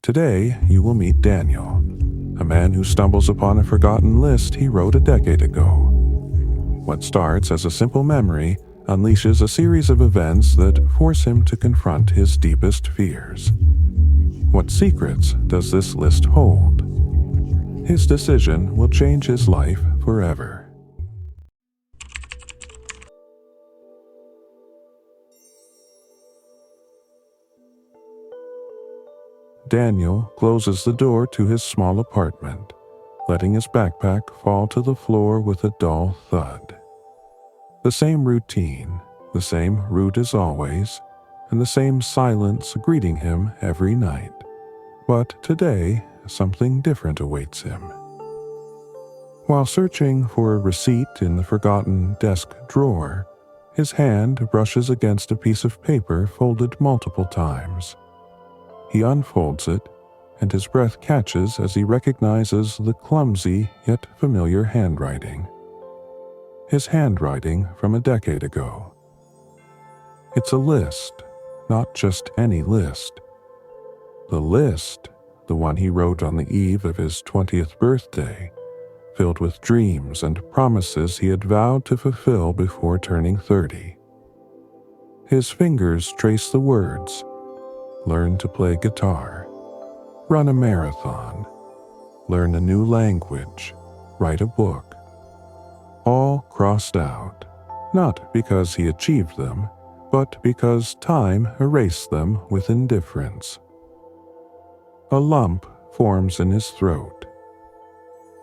Today, you will meet Daniel, a man who stumbles upon a forgotten list he wrote a decade ago. What starts as a simple memory unleashes a series of events that force him to confront his deepest fears. What secrets does this list hold? His decision will change his life forever. Daniel closes the door to his small apartment, letting his backpack fall to the floor with a dull thud. The same routine, the same route as always, and the same silence greeting him every night. But today, something different awaits him. While searching for a receipt in the forgotten desk drawer, his hand brushes against a piece of paper folded multiple times. He unfolds it, and his breath catches as he recognizes the clumsy yet familiar handwriting. His handwriting from a decade ago. It's a list, not just any list. The list, the one he wrote on the eve of his 20th birthday, filled with dreams and promises he had vowed to fulfill before turning 30. His fingers trace the words: learn to play guitar, run a marathon, learn a new language, write a book. All crossed out, not because he achieved them, but because time erased them with indifference. A lump forms in his throat.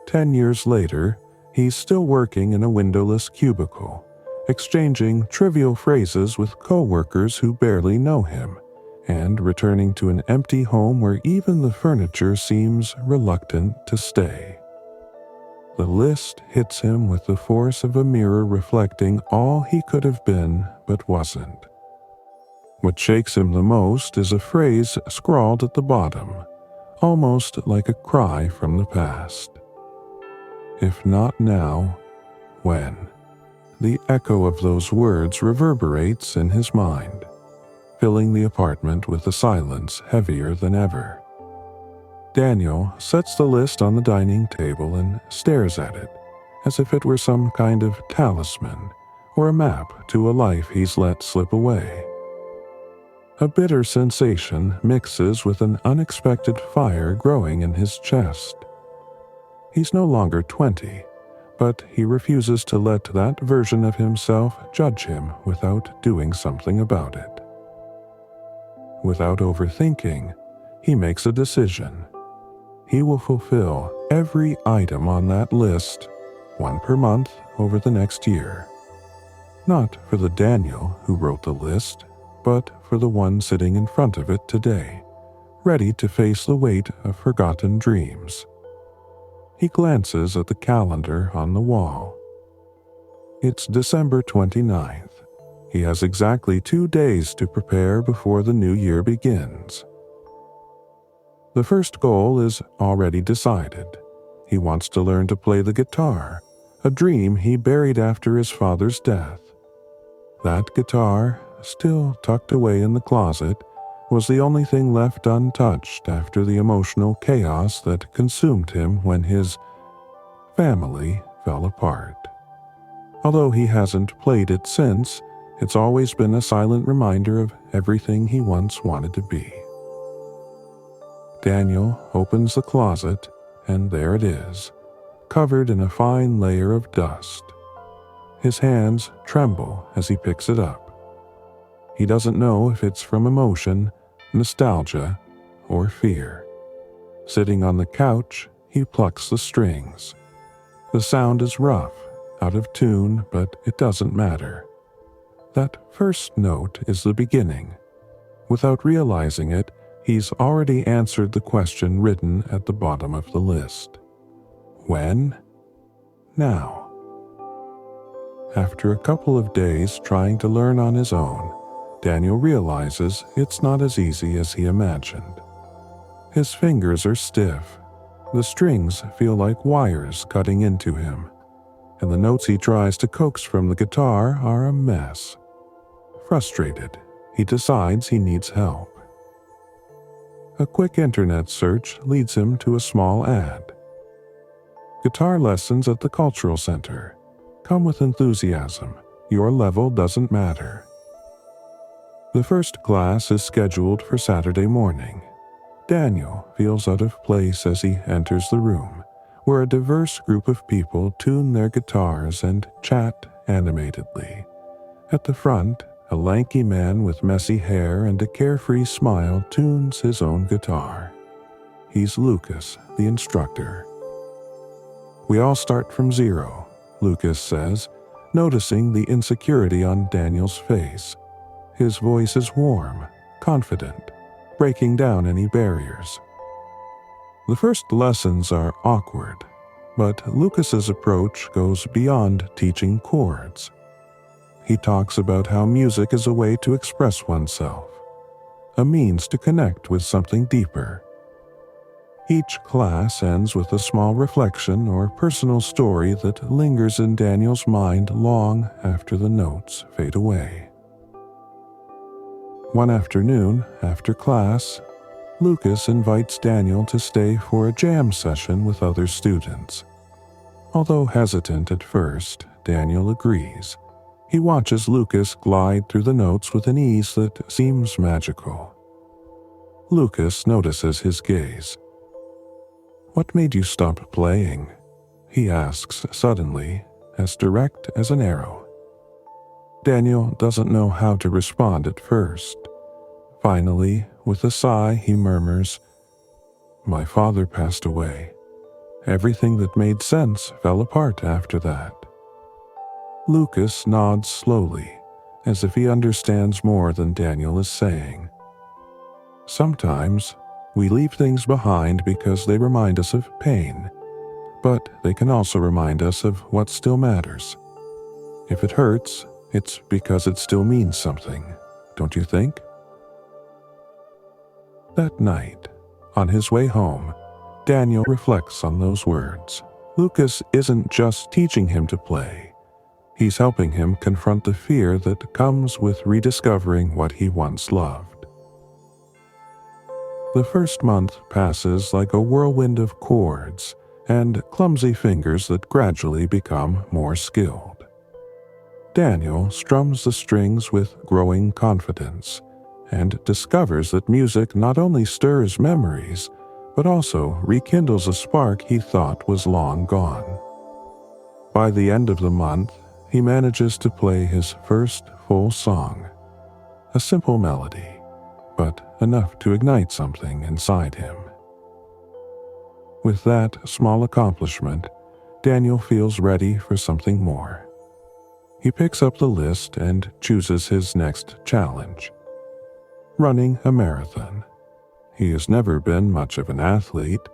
10 years later, he's still working in a windowless cubicle, exchanging trivial phrases with coworkers who barely know him, and returning to an empty home where even the furniture seems reluctant to stay. The list hits him with the force of a mirror reflecting all he could have been but wasn't. What shakes him the most is a phrase scrawled at the bottom, almost like a cry from the past. If not now, when? The echo of those words reverberates in his mind, filling the apartment with a silence heavier than ever. Daniel sets the list on the dining table and stares at it, as if it were some kind of talisman or a map to a life he's let slip away. A bitter sensation mixes with an unexpected fire growing in his chest. He's no longer 20, but he refuses to let that version of himself judge him without doing something about it. Without overthinking, he makes a decision. He will fulfill every item on that list, one per month over the next year. Not for the Daniel who wrote the list, but for the one sitting in front of it today, ready to face the weight of forgotten dreams. He glances at the calendar on the wall. It's December 29th. He has exactly 2 days to prepare before the new year begins. The first goal is already decided. He wants to learn to play the guitar, a dream he buried after his father's death. That guitar, still tucked away in the closet, was the only thing left untouched after the emotional chaos that consumed him when his family fell apart. Although he hasn't played it since, it's always been a silent reminder of everything he once wanted to be. Daniel opens the closet, and there it is, covered in a fine layer of dust. His hands tremble as he picks it up. He doesn't know if it's from emotion, nostalgia, or fear. Sitting on the couch, he plucks the strings. The sound is rough, out of tune, but it doesn't matter. That first note is the beginning. Without realizing it, he's already answered the question written at the bottom of the list. When? Now. After a couple of days trying to learn on his own, Daniel realizes it's not as easy as he imagined. His fingers are stiff. The strings feel like wires cutting into him, and the notes he tries to coax from the guitar are a mess. Frustrated, he decides he needs help. A quick internet search leads him to a small ad. Guitar lessons at the Cultural Center. Come with enthusiasm. Your level doesn't matter. The first class is scheduled for Saturday morning. Daniel feels out of place as he enters the room, where a diverse group of people tune their guitars and chat animatedly. At the front, a lanky man with messy hair and a carefree smile tunes his own guitar. He's Lucas, the instructor. "We all start from zero," Lucas says, noticing the insecurity on Daniel's face. His voice is warm, confident, breaking down any barriers. The first lessons are awkward, but Lucas's approach goes beyond teaching chords. He talks about how music is a way to express oneself, a means to connect with something deeper. Each class ends with a small reflection or personal story that lingers in Daniel's mind long after the notes fade away. One afternoon, after class, Lucas invites Daniel to stay for a jam session with other students. Although hesitant at first, Daniel agrees. He watches Lucas glide through the notes with an ease that seems magical. Lucas notices his gaze. "What made you stop playing?" he asks suddenly, as direct as an arrow. Daniel doesn't know how to respond at first. Finally, with a sigh, he murmurs, "My father passed away. Everything that made sense fell apart after that." Lucas nods slowly, as if he understands more than Daniel is saying. Sometimes, we leave things behind because they remind us of pain, but they can also remind us of what still matters. If it hurts, it's because it still means something, don't you think? That night, on his way home, Daniel reflects on those words. Lucas isn't just teaching him to play. He's helping him confront the fear that comes with rediscovering what he once loved. The first month passes like a whirlwind of chords and clumsy fingers that gradually become more skilled. Daniel strums the strings with growing confidence and discovers that music not only stirs memories, but also rekindles a spark he thought was long gone. By the end of the month, he manages to play his first full song, a simple melody, but enough to ignite something inside him. With that small accomplishment, Daniel feels ready for something more. He picks up the list and chooses his next challenge: running a marathon. He has never been much of an athlete,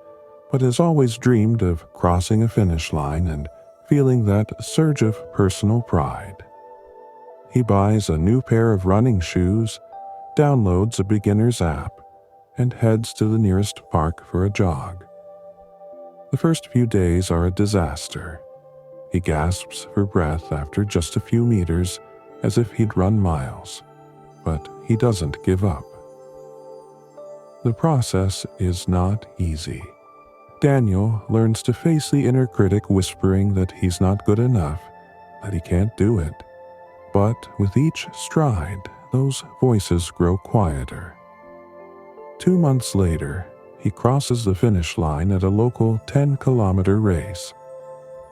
but has always dreamed of crossing a finish line and feeling that surge of personal pride. He buys a new pair of running shoes, downloads a beginner's app, and heads to the nearest park for a jog. The first few days are a disaster. He gasps for breath after just a few meters, as if he'd run miles, but he doesn't give up. The process is not easy. Daniel learns to face the inner critic whispering that he's not good enough, that he can't do it. But with each stride, those voices grow quieter. 2 months later, he crosses the finish line at a local 10-kilometer race.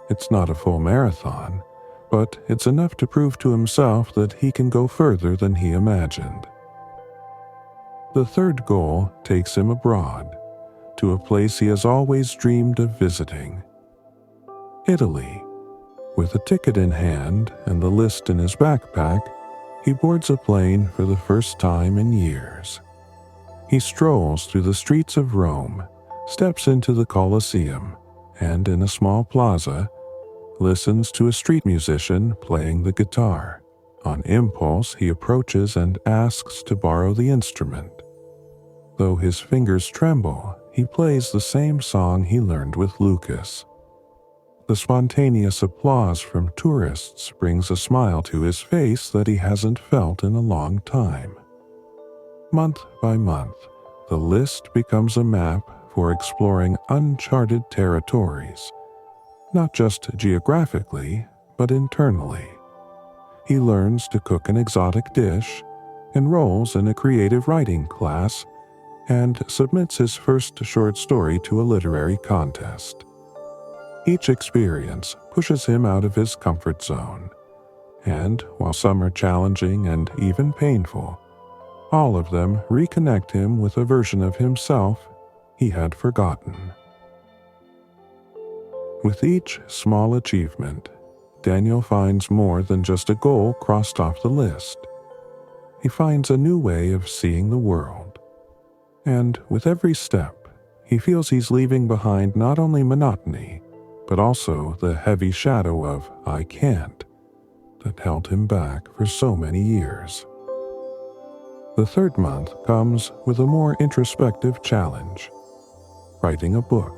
It's not a full marathon, but it's enough to prove to himself that he can go further than he imagined. The third goal takes him abroad, to a place he has always dreamed of visiting: Italy. With a ticket in hand and the list in his backpack, he boards a plane for the first time in years. He strolls through the streets of Rome, steps into the Colosseum, and in a small plaza, listens to a street musician playing the guitar. On impulse, he approaches and asks to borrow the instrument. Though his fingers tremble, he plays the same song he learned with Lucas. The spontaneous applause from tourists brings a smile to his face that he hasn't felt in a long time. Month by month, the list becomes a map for exploring uncharted territories, not just geographically, but internally. He learns to cook an exotic dish, enrolls in a creative writing class, and submits his first short story to a literary contest. Each experience pushes him out of his comfort zone, and while some are challenging and even painful, all of them reconnect him with a version of himself he had forgotten. With each small achievement, Daniel finds more than just a goal crossed off the list. He finds a new way of seeing the world. And with every step, he feels he's leaving behind not only monotony, but also the heavy shadow of "I can't" that held him back for so many years. The third month comes with a more introspective challenge: writing a book.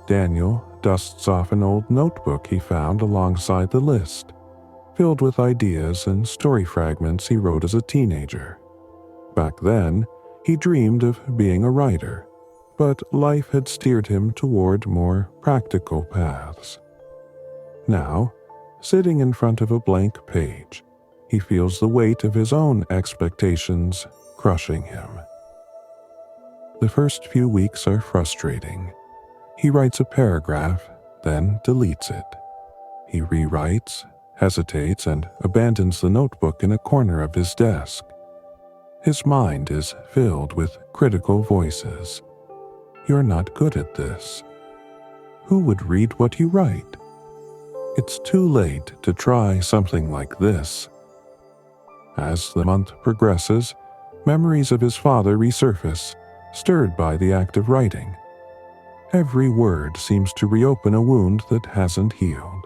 Daniel dusts off an old notebook he found alongside the list, filled with ideas and story fragments he wrote as a teenager. Back then, he dreamed of being a writer, but life had steered him toward more practical paths. Now, sitting in front of a blank page, he feels the weight of his own expectations crushing him. The first few weeks are frustrating. He writes a paragraph, then deletes it. He rewrites, hesitates, and abandons the notebook in a corner of his desk. His mind is filled with critical voices. "You're not good at this. Who would read what you write? It's too late to try something like this." As the month progresses, memories of his father resurface, stirred by the act of writing. Every word seems to reopen a wound that hasn't healed.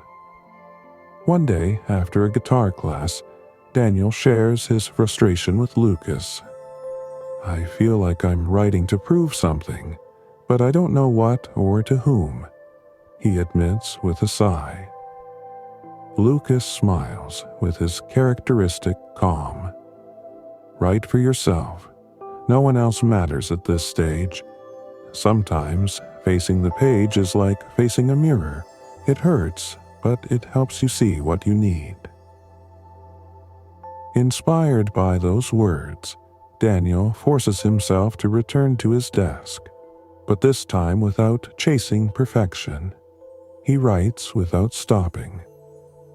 One day, after a guitar class, Daniel shares his frustration with Lucas. "I feel like I'm writing to prove something, but I don't know what or to whom," he admits with a sigh. Lucas smiles with his characteristic calm. "Write for yourself. No one else matters at this stage. Sometimes facing the page is like facing a mirror. It hurts, but it helps you see what you need." Inspired by those words, Daniel forces himself to return to his desk, but this time without chasing perfection. He writes without stopping,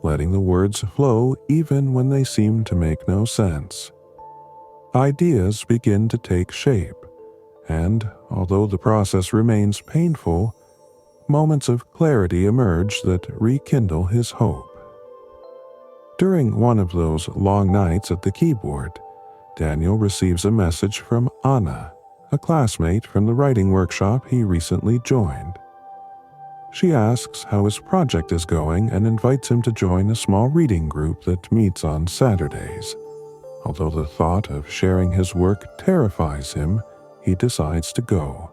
letting the words flow even when they seem to make no sense. Ideas begin to take shape, and although the process remains painful, moments of clarity emerge that rekindle his hope. During one of those long nights at the keyboard, Daniel receives a message from Anna, a classmate from the writing workshop he recently joined. She asks how his project is going and invites him to join a small reading group that meets on Saturdays. Although the thought of sharing his work terrifies him, he decides to go.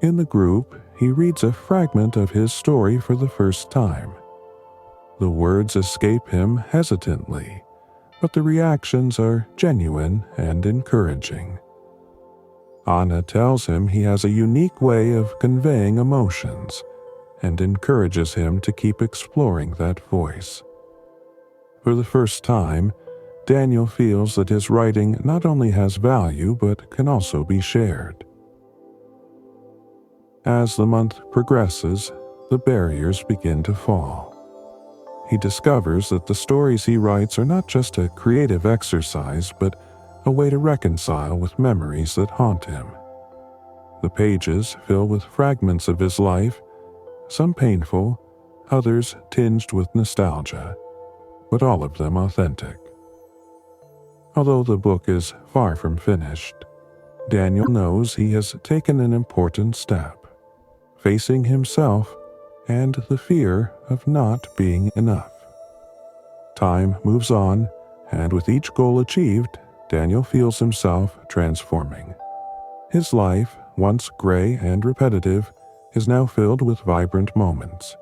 In the group, he reads a fragment of his story for the first time. The words escape him hesitantly, but the reactions are genuine and encouraging. Anna tells him he has a unique way of conveying emotions and encourages him to keep exploring that voice. For the first time, Daniel feels that his writing not only has value but can also be shared. As the month progresses, the barriers begin to fall. He discovers that the stories he writes are not just a creative exercise, but a way to reconcile with memories that haunt him. The pages fill with fragments of his life, some painful, others tinged with nostalgia, but all of them authentic. Although the book is far from finished, Daniel knows he has taken an important step, facing himself and the fear of not being enough. Time moves on, and with each goal achieved, Daniel feels himself transforming. His life, once gray and repetitive, is now filled with vibrant moments.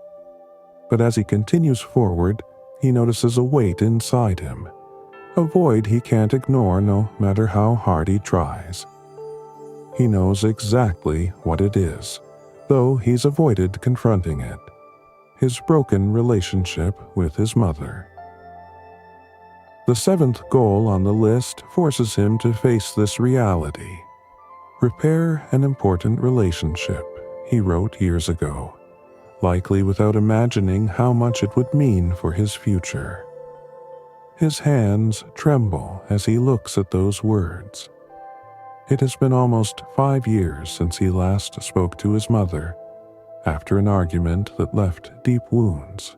But as he continues forward, he notices a weight inside him, a void he can't ignore no matter how hard he tries. He knows exactly what it is, though he's avoided confronting it: his broken relationship with his mother. The seventh goal on the list forces him to face this reality. Repair an important relationship, he wrote years ago, likely without imagining how much it would mean for his future. His hands tremble as he looks at those words. It has been almost 5 years since he last spoke to his mother, after an argument that left deep wounds.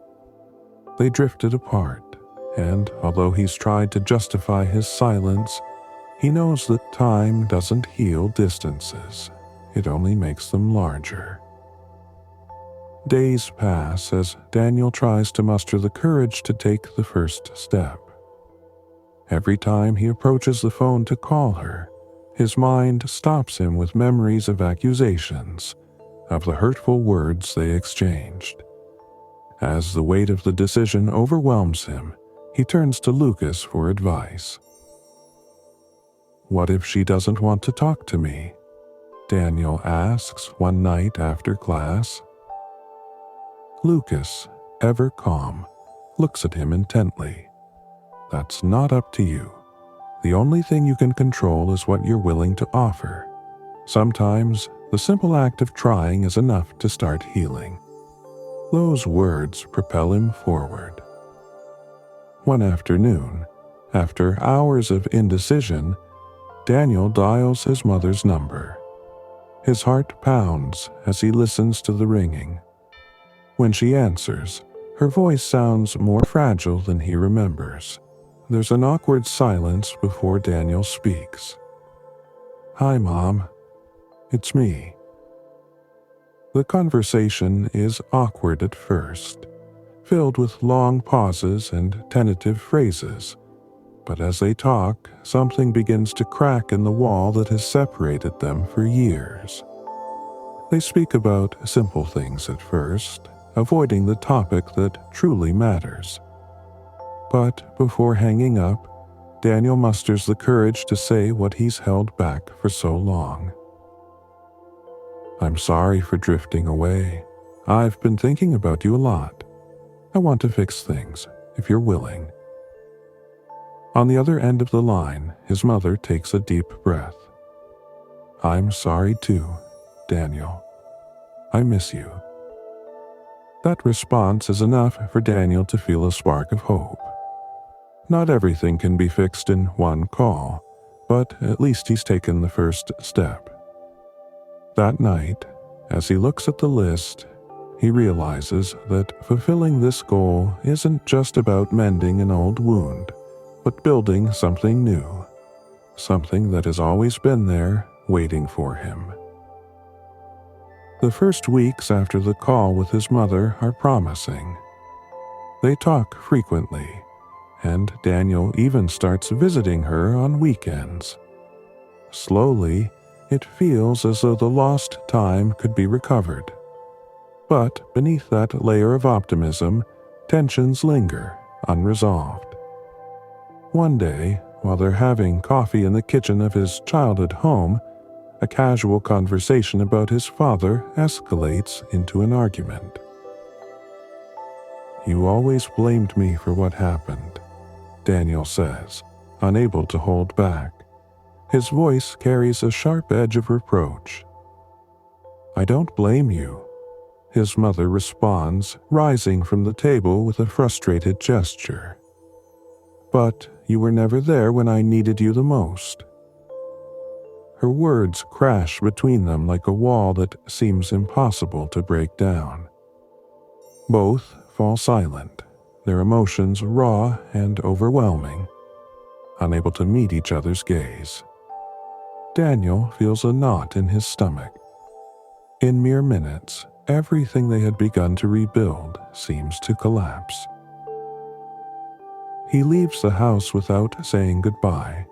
They drifted apart, and although he's tried to justify his silence, he knows that time doesn't heal distances. It only makes them larger. Days pass as Daniel tries to muster the courage to take the first step. Every time he approaches the phone to call her, his mind stops him with memories of accusations, of the hurtful words they exchanged. As the weight of the decision overwhelms him, he turns to Lucas for advice. "What if she doesn't want to talk to me?" Daniel asks one night after class. Lucas, ever calm, looks at him intently. "That's not up to you. The only thing you can control is what you're willing to offer. Sometimes, the simple act of trying is enough to start healing." Those words propel him forward. One afternoon, after hours of indecision, Daniel dials his mother's number. His heart pounds as he listens to the ringing. When she answers, her voice sounds more fragile than he remembers. There's an awkward silence before Daniel speaks. "Hi, Mom. It's me." The conversation is awkward at first, filled with long pauses and tentative phrases, but as they talk, something begins to crack in the wall that has separated them for years. They speak about simple things at first, avoiding the topic that truly matters. But before hanging up, Daniel musters the courage to say what he's held back for so long. "I'm sorry for drifting away. I've been thinking about you a lot. I want to fix things, if you're willing." On the other end of the line, his mother takes a deep breath. "I'm sorry too, Daniel. I miss you." That response is enough for Daniel to feel a spark of hope. Not everything can be fixed in one call, but at least he's taken the first step. That night, as he looks at the list, he realizes that fulfilling this goal isn't just about mending an old wound, but building something new, something that has always been there, waiting for him. The first weeks after the call with his mother are promising. They talk frequently, and Daniel even starts visiting her on weekends. Slowly, it feels as though the lost time could be recovered. But beneath that layer of optimism, tensions linger, unresolved. One day, while they're having coffee in the kitchen of his childhood home, a casual conversation about his father escalates into an argument. "You always blamed me for what happened," Daniel says, unable to hold back. His voice carries a sharp edge of reproach. "I don't blame you," his mother responds, rising from the table with a frustrated gesture. "But you were never there when I needed you the most." Her words crash between them like a wall that seems impossible to break down. Both fall silent, their emotions raw and overwhelming, unable to meet each other's gaze. Daniel feels a knot in his stomach. In mere minutes, everything they had begun to rebuild seems to collapse. He leaves the house without saying goodbye,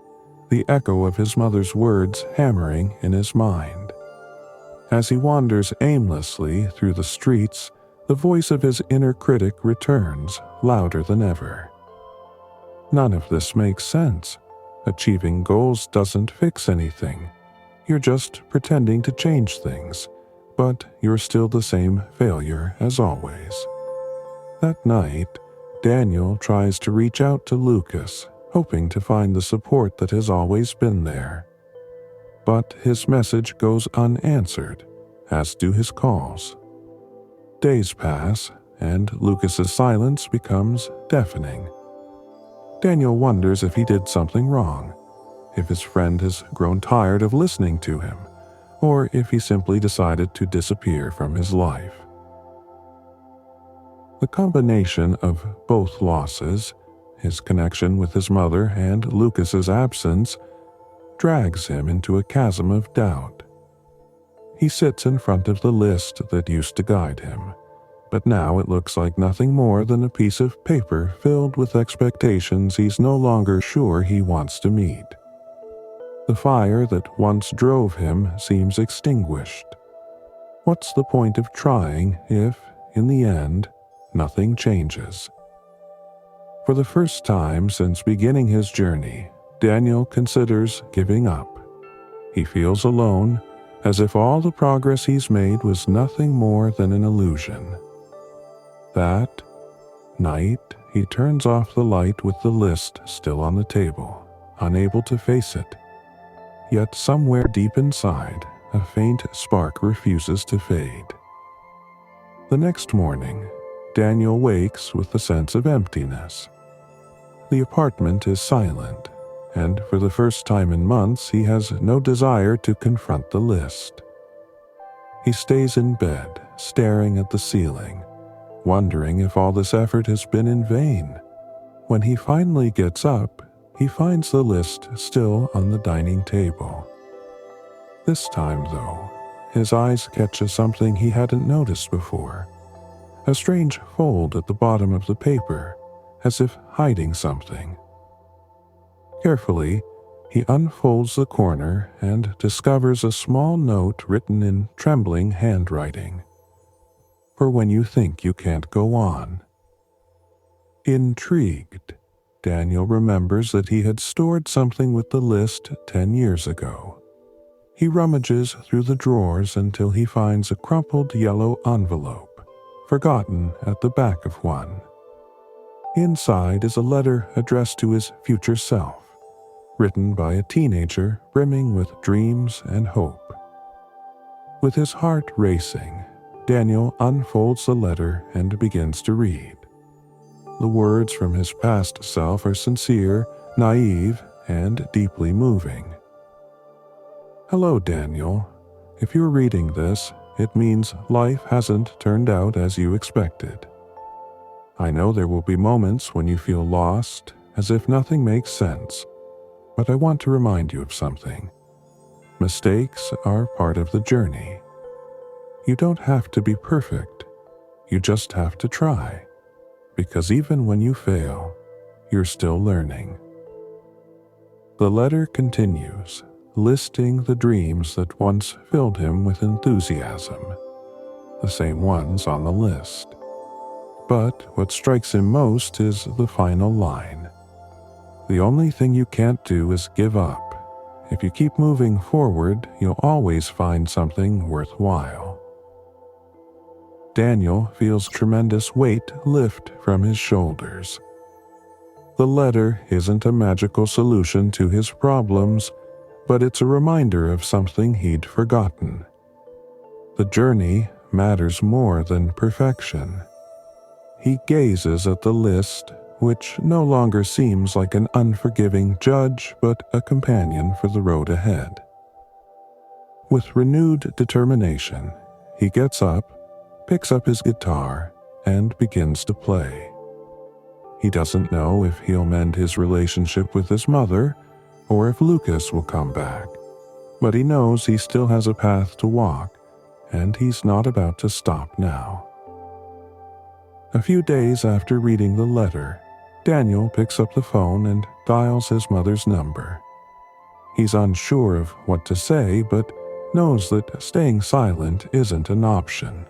the echo of his mother's words hammering in his mind. As he wanders aimlessly through the streets, the voice of his inner critic returns, louder than ever. None of this makes sense. Achieving goals doesn't fix anything. You're just pretending to change things, but you're still the same failure as always. That night, Daniel tries to reach out to Lucas, hoping to find the support that has always been there. But his message goes unanswered, as do his calls. Days pass, and Lucas's silence becomes deafening. Daniel wonders if he did something wrong, if his friend has grown tired of listening to him, or if he simply decided to disappear from his life. The combination of both losses, his connection with his mother and Lucas's absence, drags him into a chasm of doubt. He sits in front of the list that used to guide him, but now it looks like nothing more than a piece of paper filled with expectations he's no longer sure he wants to meet. The fire that once drove him seems extinguished. What's the point of trying if, in the end, nothing changes? For the first time since beginning his journey, Daniel considers giving up. He feels alone, as if all the progress he's made was nothing more than an illusion. That night, he turns off the light with the list still on the table, unable to face it. Yet somewhere deep inside, a faint spark refuses to fade. The next morning, Daniel wakes with a sense of emptiness. The apartment is silent, and for the first time in months he has no desire to confront the list. He stays in bed, staring at the ceiling, wondering if all this effort has been in vain. When he finally gets up, he finds the list still on the dining table. This time, though, his eyes catch something he hadn't noticed before. A strange fold at the bottom of the paper, as if hiding something. Carefully, he unfolds the corner and discovers a small note written in trembling handwriting. For when you think you can't go on. Intrigued, Daniel remembers that he had stored something with the list 10 years ago. He rummages through the drawers until he finds a crumpled yellow envelope, forgotten at the back of one. Inside is a letter addressed to his future self, written by a teenager brimming with dreams and hope. With his heart racing, Daniel unfolds the letter and begins to read. The words from his past self are sincere, naive, and deeply moving. Hello, Daniel. If you're reading this, it means life hasn't turned out as you expected. I know there will be moments when you feel lost, as if nothing makes sense, but I want to remind you of something. Mistakes are part of the journey. You don't have to be perfect. You just have to try. Because even when you fail, you're still learning. The letter continues, listing the dreams that once filled him with enthusiasm, the same ones on the list. But what strikes him most is the final line. The only thing you can't do is give up. If you keep moving forward, you'll always find something worthwhile. Daniel feels tremendous weight lift from his shoulders. The letter isn't a magical solution to his problems, but it's a reminder of something he'd forgotten. The journey matters more than perfection. He gazes at the list, which no longer seems like an unforgiving judge but a companion for the road ahead. With renewed determination, he gets up, picks up his guitar, and begins to play. He doesn't know if he'll mend his relationship with his mother or if Lucas will come back, but he knows he still has a path to walk, and he's not about to stop now. A few days after reading the letter, Daniel picks up the phone and dials his mother's number. He's unsure of what to say, but knows that staying silent isn't an option.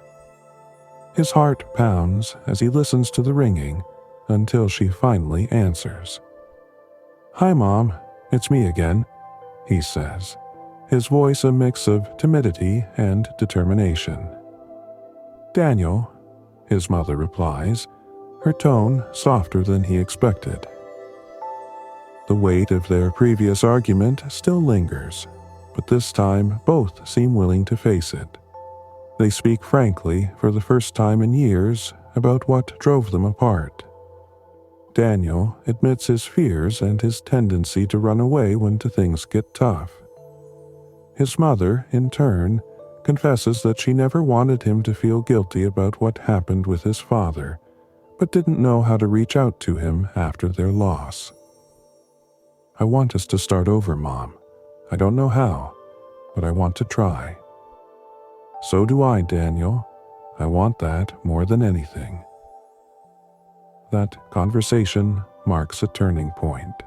His heart pounds as he listens to the ringing until she finally answers. "Hi, Mom. It's me again," he says, his voice a mix of timidity and determination. "Daniel," his mother replies, her tone softer than he expected. The weight of their previous argument still lingers, but this time both seem willing to face it. They speak frankly for the first time in years about what drove them apart. Daniel admits his fears and his tendency to run away when things get tough. His mother, in turn, confesses that she never wanted him to feel guilty about what happened with his father, but didn't know how to reach out to him after their loss. "I want us to start over, Mom. I don't know how, but I want to try." "So do I, Daniel. I want that more than anything." That conversation marks a turning point.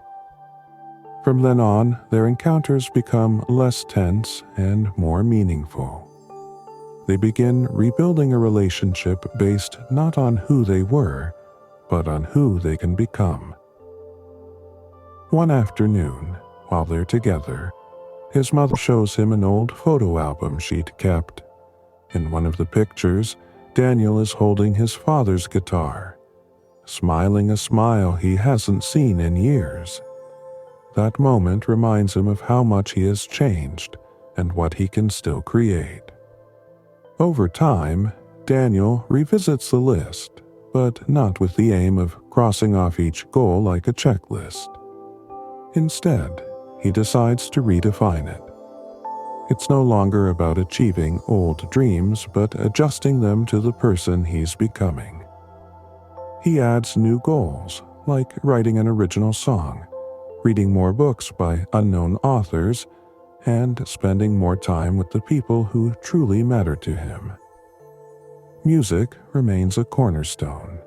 From then on, their encounters become less tense and more meaningful. They begin rebuilding a relationship based not on who they were, but on who they can become. One afternoon, while they're together, his mother shows him an old photo album she'd kept. In one of the pictures, Daniel is holding his father's guitar, smiling a smile he hasn't seen in years. That moment reminds him of how much he has changed and what he can still create. Over time, Daniel revisits the list, but not with the aim of crossing off each goal like a checklist. Instead, he decides to redefine it. It's no longer about achieving old dreams, but adjusting them to the person he's becoming. He adds new goals, like writing an original song, reading more books by unknown authors, and spending more time with the people who truly matter to him. Music remains a cornerstone.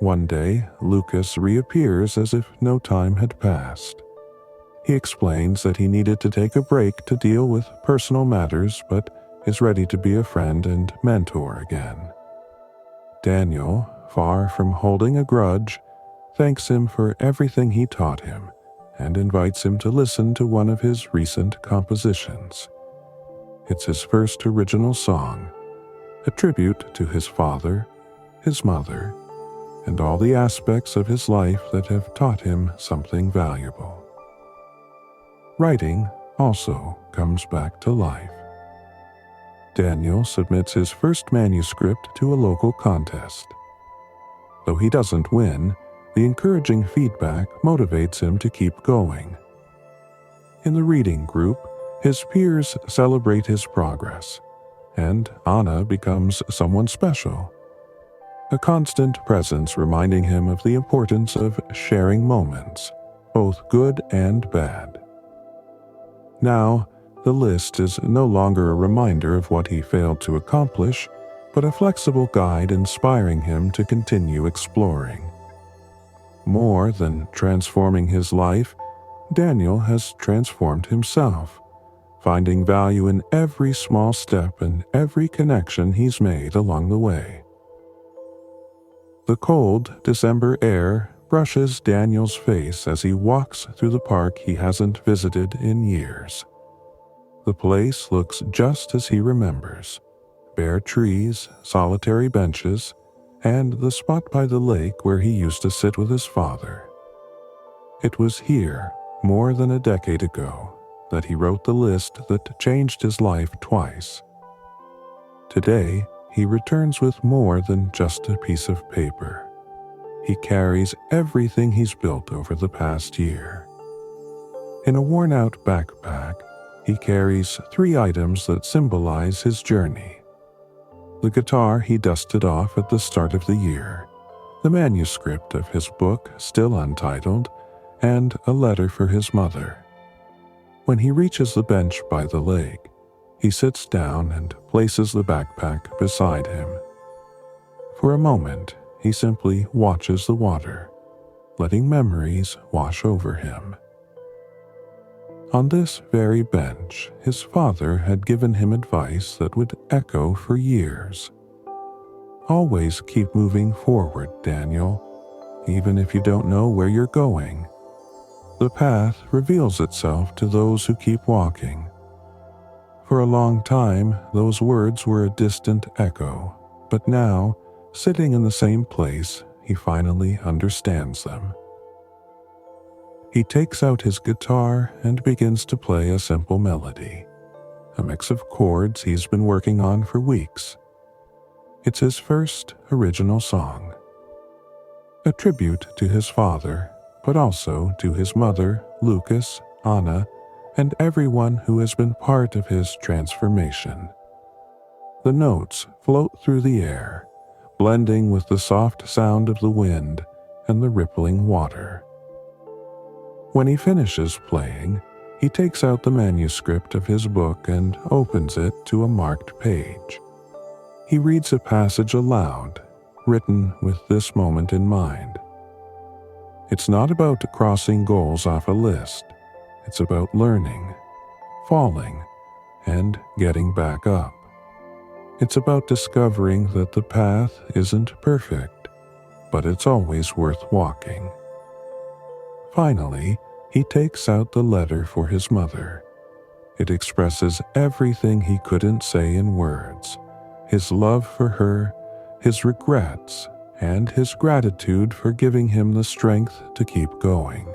One day, Lucas reappears as if no time had passed. He explains that he needed to take a break to deal with personal matters, but is ready to be a friend and mentor again. Daniel, far from holding a grudge, thanks him for everything he taught him and invites him to listen to one of his recent compositions. It's his first original song, a tribute to his father, his mother, and all the aspects of his life that have taught him something valuable. Writing also comes back to life. Daniel submits his first manuscript to a local contest. Though he doesn't win, the encouraging feedback motivates him to keep going. In the reading group, his peers celebrate his progress, and Anna becomes someone special, a constant presence reminding him of the importance of sharing moments, both good and bad. Now, the list is no longer a reminder of what he failed to accomplish, but a flexible guide inspiring him to continue exploring. More than transforming his life, Daniel has transformed himself, finding value in every small step and every connection he's made along the way. The cold December air brushes Daniel's face as he walks through the park he hasn't visited in years. The place looks just as he remembers: bare trees, solitary benches, and the spot by the lake where he used to sit with his father. It was here, more than a decade ago, that he wrote the list that changed his life twice. Today, he returns with more than just a piece of paper. He carries everything he's built over the past year. In a worn-out backpack, he carries 3 items that symbolize his journey: the guitar he dusted off at the start of the year, the manuscript of his book still untitled, and a letter for his mother. When he reaches the bench by the lake, he sits down and places the backpack beside him. For a moment, he simply watches the water, letting memories wash over him. On this very bench, his father had given him advice that would echo for years. "Always keep moving forward, Daniel, even if you don't know where you're going." The path reveals itself to those who keep walking. For a long time, those words were a distant echo, but now, sitting in the same place, he finally understands them. He takes out his guitar and begins to play a simple melody, a mix of chords he's been working on for weeks. It's his first original song, a tribute to his father, but also to his mother, Lucas, Anna, and everyone who has been part of his transformation. The notes float through the air, blending with the soft sound of the wind and the rippling water. When he finishes playing, he takes out the manuscript of his book and opens it to a marked page. He reads a passage aloud, written with this moment in mind. It's not about crossing goals off a list. It's about learning, falling, and getting back up. It's about discovering that the path isn't perfect, but it's always worth walking. Finally, he takes out the letter for his mother. It expresses everything he couldn't say in words: his love for her, his regrets, and his gratitude for giving him the strength to keep going.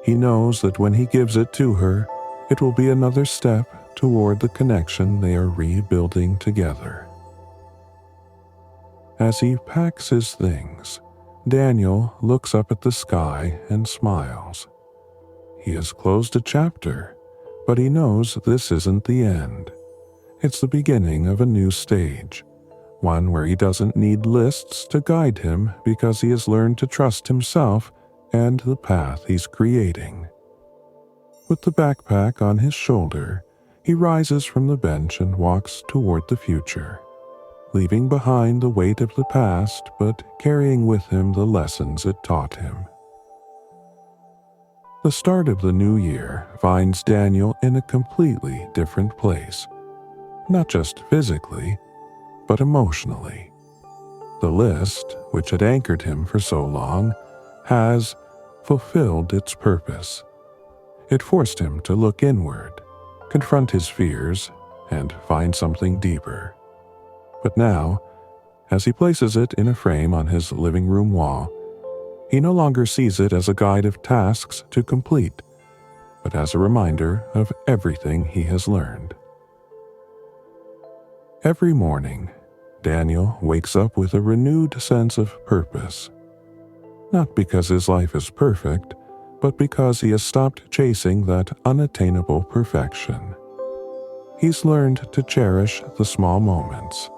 He knows that when he gives it to her, it will be another step toward the connection they are rebuilding together. As he packs his things, Daniel looks up at the sky and smiles. He has closed a chapter, but he knows this isn't the end. It's the beginning of a new stage, one where he doesn't need lists to guide him because he has learned to trust himself and the path he's creating. With the backpack on his shoulder, he rises from the bench and walks toward the future, leaving behind the weight of the past but carrying with him the lessons it taught him. The start of the new year finds Daniel in a completely different place, not just physically, but emotionally. The list, which had anchored him for so long, has fulfilled its purpose. It forced him to look inward, confront his fears, and find something deeper. But now, as he places it in a frame on his living room wall, he no longer sees it as a guide of tasks to complete, but as a reminder of everything he has learned. Every morning, Daniel wakes up with a renewed sense of purpose. Not because his life is perfect, but because he has stopped chasing that unattainable perfection. He's learned to cherish the small moments: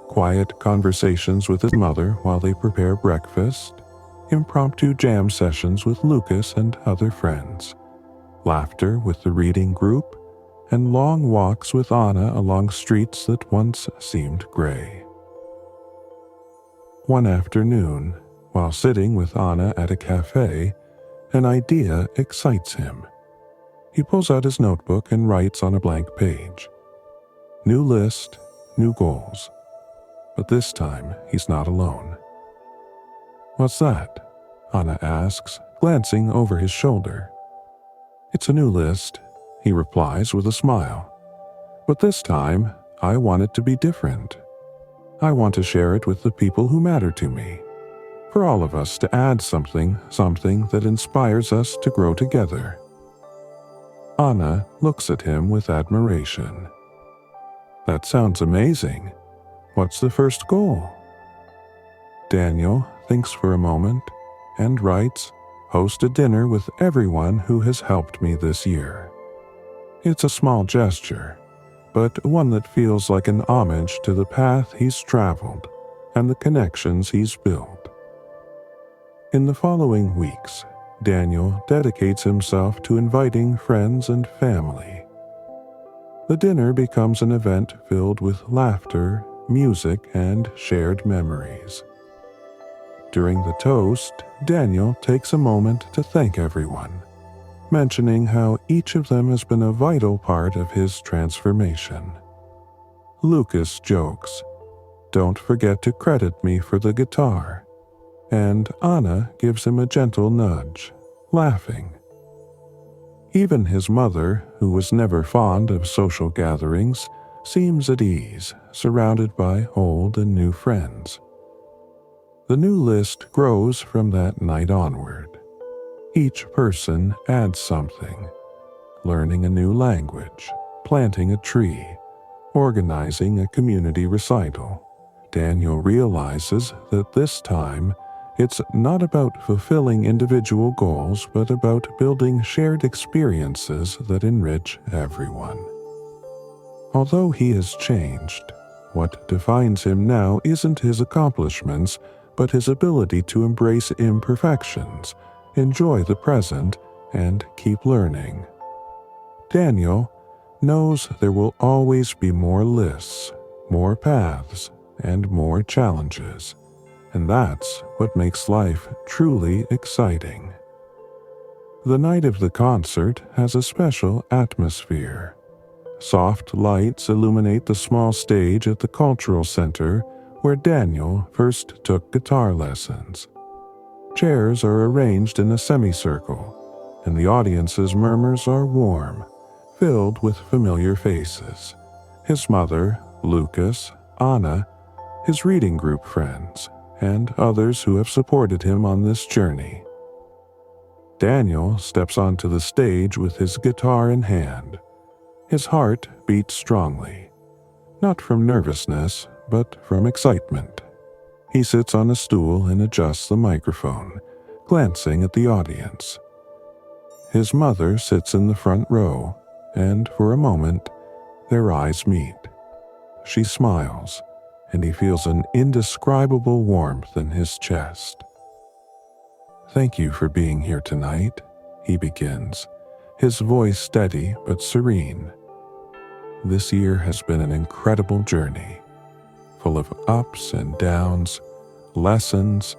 quiet conversations with his mother while they prepare breakfast, impromptu jam sessions with Lucas and other friends, laughter with the reading group, and long walks with Anna along streets that once seemed gray. One afternoon, while sitting with Anna at a cafe, an idea excites him. He pulls out his notebook and writes on a blank page. New list, new goals. But this time, he's not alone. "What's that?" Anna asks, glancing over his shoulder. "It's a new list," he replies with a smile. "But this time, I want it to be different. I want to share it with the people who matter to me. For all of us to add something that inspires us to grow together." Anna looks at him with admiration. "That sounds amazing. What's the first goal?" Daniel thinks for a moment and writes, "Host a dinner with everyone who has helped me this year." It's a small gesture, but one that feels like an homage to the path he's traveled and the connections he's built. In the following weeks, Daniel dedicates himself to inviting friends and family. The dinner becomes an event filled with laughter, music, and shared memories. During the toast, Daniel takes a moment to thank everyone, mentioning how each of them has been a vital part of his transformation. Lucas jokes, "Don't forget to credit me for the guitar," and Anna gives him a gentle nudge, laughing, Even his mother, who was never fond of social gatherings, seems at ease, surrounded by old and new friends. The new list grows from that night onward. Each person adds something: learning a new language, planting a tree, organizing a community recital. Daniel realizes that this time, it's not about fulfilling individual goals, but about building shared experiences that enrich everyone. Although he has changed, what defines him now isn't his accomplishments, but his ability to embrace imperfections, enjoy the present, and keep learning. Daniel knows there will always be more lists, more paths, and more challenges, and that's what makes life truly exciting. The night of the concert has a special atmosphere. Soft lights illuminate the small stage at the cultural center where Daniel first took guitar lessons. Chairs are arranged in a semicircle, and the audience's murmurs are warm, filled with familiar faces. His mother, Lucas, Anna, his reading group friends, and others who have supported him on this journey. Daniel steps onto the stage with his guitar in hand. His heart beats strongly, not from nervousness, but from excitement. He sits on a stool and adjusts the microphone, glancing at the audience. His mother sits in the front row, and for a moment, their eyes meet. She smiles, and he feels an indescribable warmth in his chest. "Thank you for being here tonight," he begins, his voice steady but serene. "This year has been an incredible journey, full of ups and downs, lessons,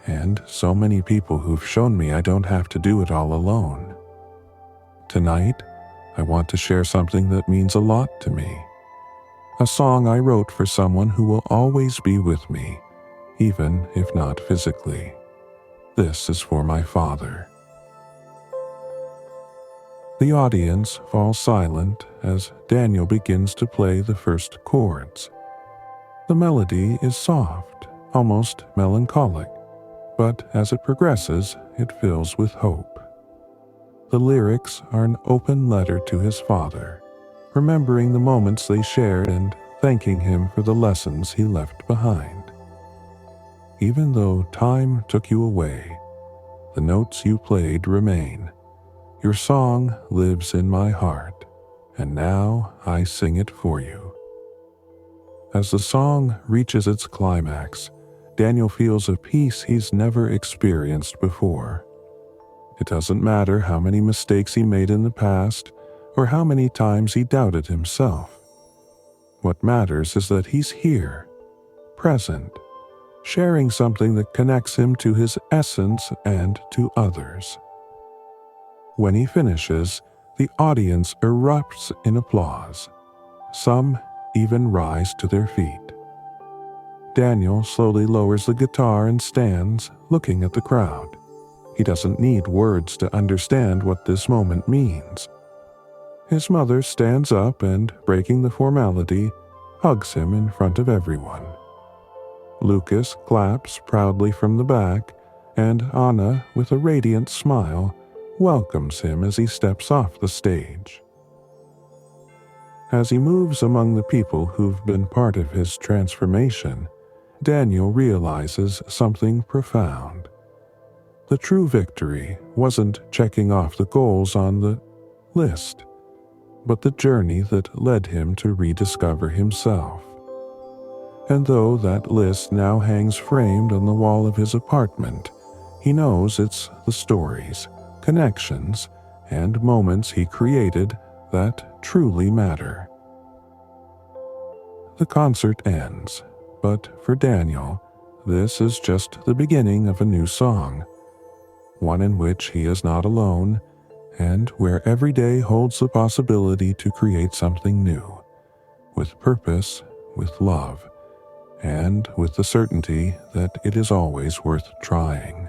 and so many people who've shown me I don't have to do it all alone. Tonight, I want to share something that means a lot to me. A song I wrote for someone who will always be with me, even if not physically. This is for my father." The audience falls silent as Daniel begins to play the first chords. The melody is soft, almost melancholic, but as it progresses, it fills with hope. The lyrics are an open letter to his father, remembering the moments they shared and thanking him for the lessons he left behind. "Even though time took you away, the notes you played remain. Your song lives in my heart, and now I sing it for you." As the song reaches its climax, Daniel feels a peace he's never experienced before. It doesn't matter how many mistakes he made in the past or how many times he doubted himself. What matters is that he's here, present, sharing something that connects him to his essence and to others. When he finishes, the audience erupts in applause. Some even rise to their feet. Daniel slowly lowers the guitar and stands, looking at the crowd. He doesn't need words to understand what this moment means. His mother stands up and, breaking the formality, hugs him in front of everyone. Lucas claps proudly from the back, and Anna, with a radiant smile, welcomes him as he steps off the stage. As he moves among the people who've been part of his transformation, Daniel realizes something profound. The true victory wasn't checking off the goals on the list, but the journey that led him to rediscover himself. And though that list now hangs framed on the wall of his apartment, he knows it's the stories, connections, and moments he created that truly matter. The concert ends, but for Daniel, this is just the beginning of a new song, one in which he is not alone, and where every day holds the possibility to create something new, with purpose, with love, and with the certainty that it is always worth trying.